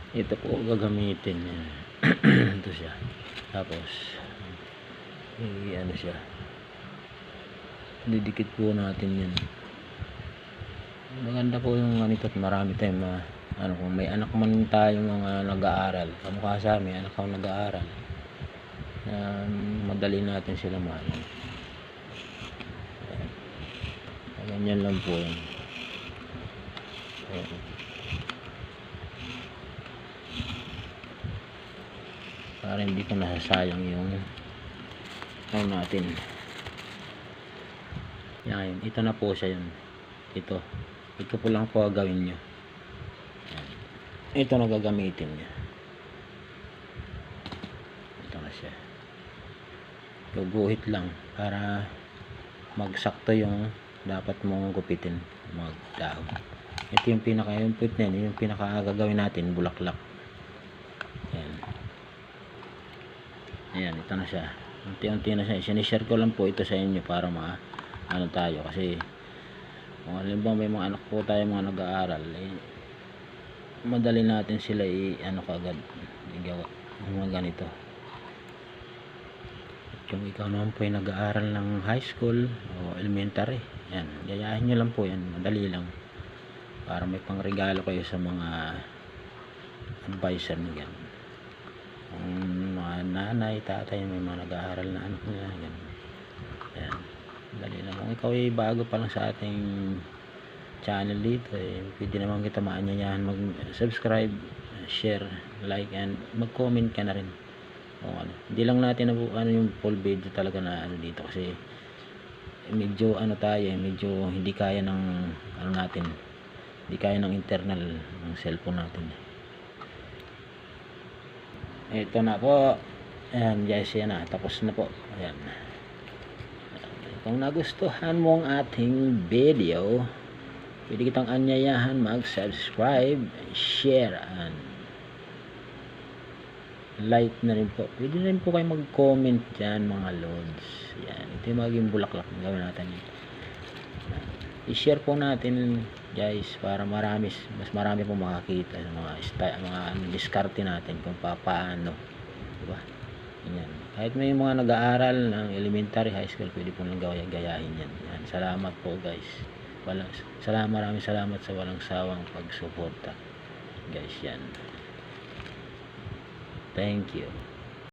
Ito po gagamitin niya. Ito siya. Tapos ano siya, didikit po natin yan. Maganda po yung ganito at marami tayong kung may anak man tayo mga nag-aaral, kamukha sa amin, anak ako nag-aaral, madali natin sila maano. Ganyan lang po yan. Para hindi ko nasasayang yung natin. Yan, ito na po siya yun. Ito po lang po gawin nyo. Yan. Ito na gagamitin nyo. Ito na siya. Guguhit lang para magsakto yung dapat mong gupitin, magdahon. Ito yung yung put na yun, yung pinaka gagawin natin, bulaklak. Yan. Ayan, ito na siya. Unti-unti na siya. Sinishare ko lang po ito sa inyo para ano tayo, kasi kung halimbawa may mga anak po tayo mga nag-aaral, madali natin sila ano kaagad igawa mga ganito. At kung ikaw naman po ay nag-aaral ng high school o elementary, yan, gayahin nyo lang po yan, madali lang, para may pangregalo kayo sa mga advisor nyo yan. Mga nanay, tatay, may mga nag-aaral na anak niya, yan. Yan, dali lang. Kung ikaw ay bago pa lang sa ating channel dito, pwede naman kita maanyayahan mag-subscribe, share, like, and mag-comment ka na rin. Hindi lang natin yung full video talaga na dito, kasi medyo medyo hindi kaya ng natin, hindi kaya ng internal ng cellphone natin. Ito na po. Ayan guys, yan na, tapos na po. Ayan. Kung nagustuhan mo ang ating video, pwede kitang anyayahan mag-subscribe, share, and like na rin po. Pwede na rin po kayo mag-comment dyan mga lods. Yan, ito yung maging bulaklak na gawin natin. I-share po natin guys, para mas marami po makakita sa mga diskarte natin kung paano, diba? Yan. Kahit may mga nag-aaral ng elementary, high school, pwede po nang gayahin yan. Yan. Salamat po guys. Maraming salamat sa walang sawang pagsuporta guys. Yan. Thank you.